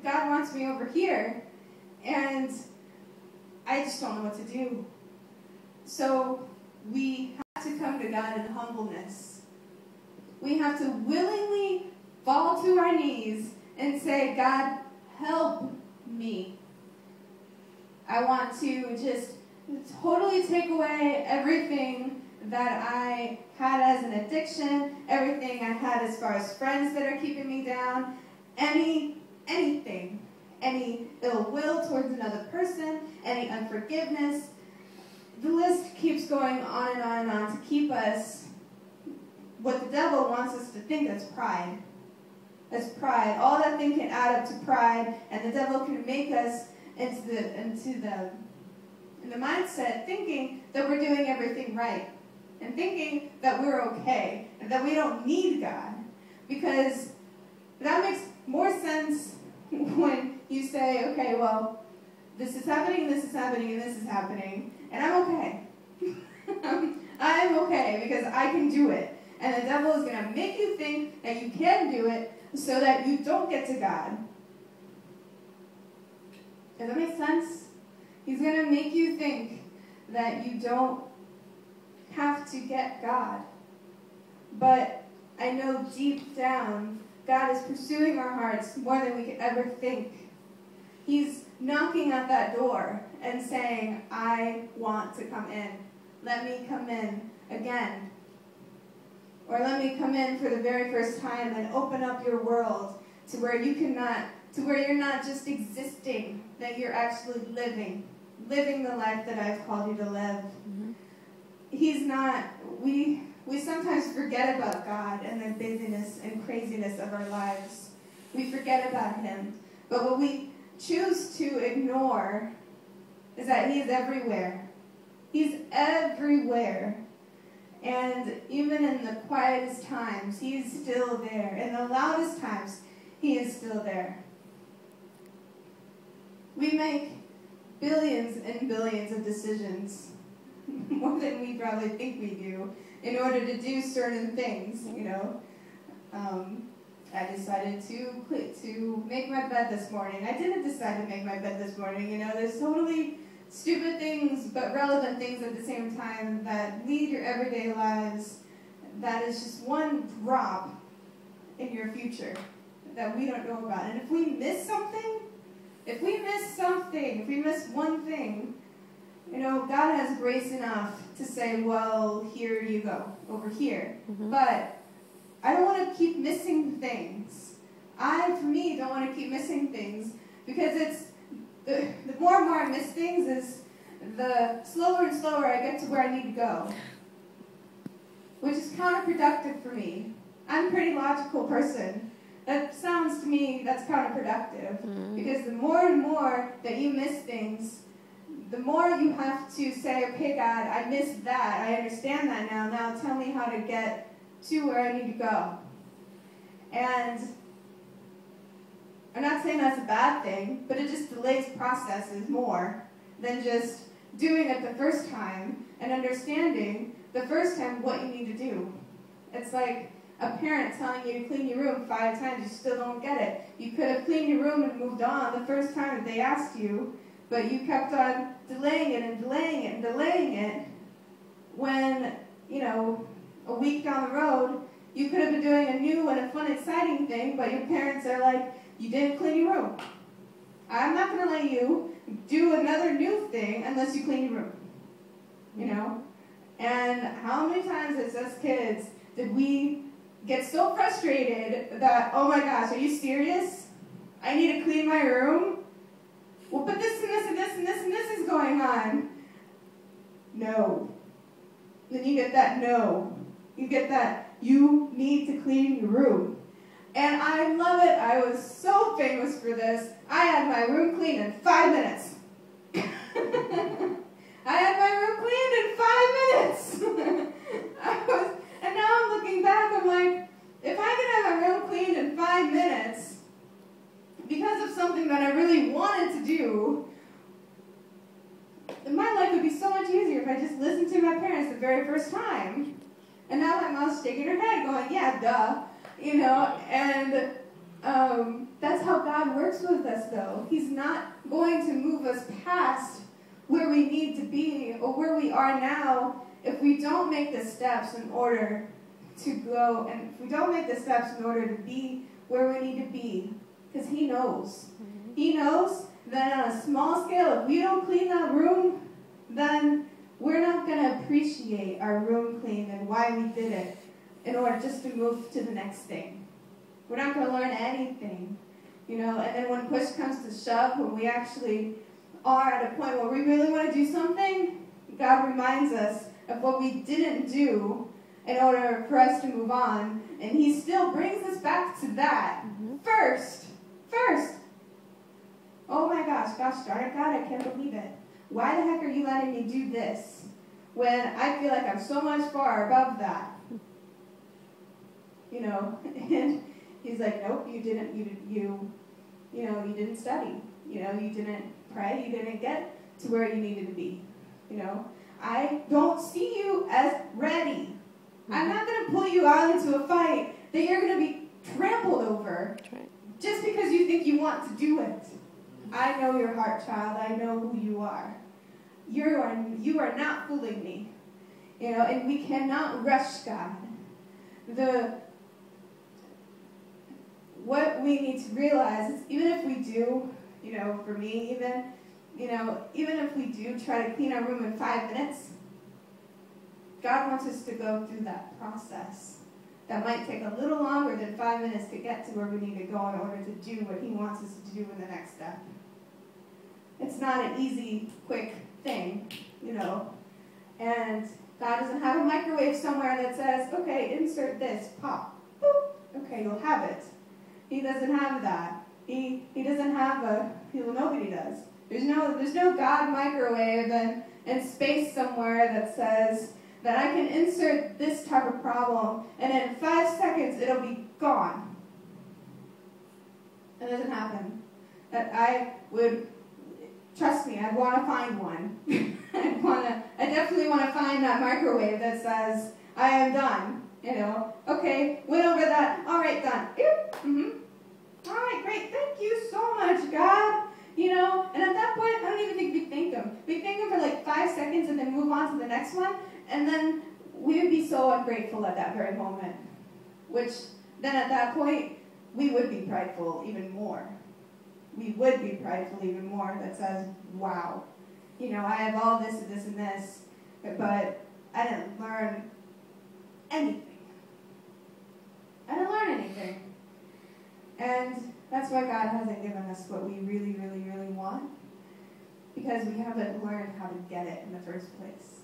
God wants me over here, and I just don't know what to do. So we have to come to God in humbleness. We have to willingly fall to our knees and say, God, help me. I want to just totally take away everything that I had as an addiction, everything I had as far as friends that are keeping me down, anything, any ill will towards another person, any unforgiveness. The list keeps going on and on and on to keep us, what the devil wants us to think that's pride. That's pride. All that thing can add up to pride, and the devil can make us into the mindset thinking that we're doing everything right, and thinking that we're okay, and that we don't need God. Because that makes more sense when you say, okay, well, this is happening, and this is happening, and this is happening, and I'm okay. I'm okay because I can do it. And the devil is going to make you think that you can do it so that you don't get to God. Does that make sense? He's going to make you think that you don't have to get God. But I know deep down, God is pursuing our hearts more than we could ever think. He's knocking at that door and saying, I want to come in. Let me come in again. Or let me come in for the very first time and open up your world to where you're not just existing, that you're actually living the life that I've called you to live. Mm-hmm. He's not, we sometimes forget about God and the busyness and craziness of our lives. We forget about Him. But what we choose to ignore is that He is everywhere. He's everywhere. And even in the quietest times, He is still there. In the loudest times, He is still there. We make billions and billions of decisions, more than we probably think we do, in order to do certain things, you know. I decided to make my bed this morning. I didn't decide to make my bed this morning, you know. There's totally stupid things, but relevant things at the same time that lead your everyday lives. That is just one drop in your future that we don't know about. And if we miss something, if we miss one thing, you know, God has grace enough to say, well, here you go, over here. Mm-hmm. But I don't want to keep missing things. For me, don't want to keep missing things, because it's the more and more I miss things, is the slower and slower I get to where I need to go, which is counterproductive for me. I'm a pretty logical person. That sounds to me, that's counterproductive, because the more and more that you miss things, the more you have to say, okay, God, I missed that. I understand that now. Now tell me how to get to where I need to go. And I'm not saying that's a bad thing, but it just delays processes more than just doing it the first time and understanding the first time what you need to do. It's like a parent telling you to clean your room 5 times, you still don't get it. You could have cleaned your room and moved on the first time that they asked you, but you kept on delaying it and delaying it and delaying it when, you know, a week down the road, you could have been doing a new and a fun, exciting thing, but your parents are like, you didn't clean your room. I'm not going to let you do another new thing unless you clean your room. You know? And how many times as us kids did we get so frustrated that, oh my gosh, are you serious? I need to clean my room? Well, but this and this and this and this and this is going on. No. Then you get that no. You get that you need to clean your room. And I love it. I was so famous for this. I had my room cleaned in 5 minutes. I had my room cleaned in 5 minutes. And now I'm looking back, I'm like, if I could have my room cleaned in 5 minutes because of something that I really wanted to do, then my life would be so much easier if I just listened to my parents the very first time. And now my mom's shaking her head going, yeah, duh. You know, and that's how God God works with us, though. He's not going to move us past where we need to be or where we are now if we don't make the steps in order to go, and if we don't make the steps in order to be where we need to be. Because He knows. He knows that on a small scale, if we don't clean that room, then we're not going to appreciate our room cleaned and why we did it in order just to move to the next thing. We're not going to learn anything, and then when push comes to shove, when we actually are at a point where we really want to do something, God reminds us of what we didn't do in order for us to move on, and He still brings us back to that. First. Oh my gosh, darn it, God, I can't believe it. Why the heck are you letting me do this when I feel like I'm so much far above that? And He's like, nope, you didn't study. You didn't pray. You didn't get to where you needed to be. I don't see you as ready. I'm not going to pull you out into a fight that you're going to be trampled over just because you think you want to do it. I know your heart, child. I know who you are. You are not fooling me. And we cannot rush God. What we need to realize is even if we do, for me even if we do try to clean our room in 5 minutes, God wants us to go through that process. That might take a little longer than 5 minutes to get to where we need to go in order to do what He wants us to do in the next step. It's not an easy, quick thing, And God doesn't have a microwave somewhere that says, okay, insert this, pop, boop, okay, you'll have it. He doesn't have that. He doesn't have nobody does. There's no God microwave in space somewhere that says that I can insert this type of problem and in 5 seconds it'll be gone. It doesn't happen. Trust me, I'd want to find one. I definitely want to find that microwave that says, I am done. Okay, went over that. All right, done. All right, great. Thank you so much, God. And at that point, I don't even think we thank Him. We thank Him for like 5 seconds and then move on to the next one. And then we would be so ungrateful at that very moment. Which then at that point, we would be prideful even more. We would be prideful even more that says, wow, I have all this and this and this, but I didn't learn anything. And that's why God hasn't given us what we really, really, really want, because we haven't learned how to get it in the first place.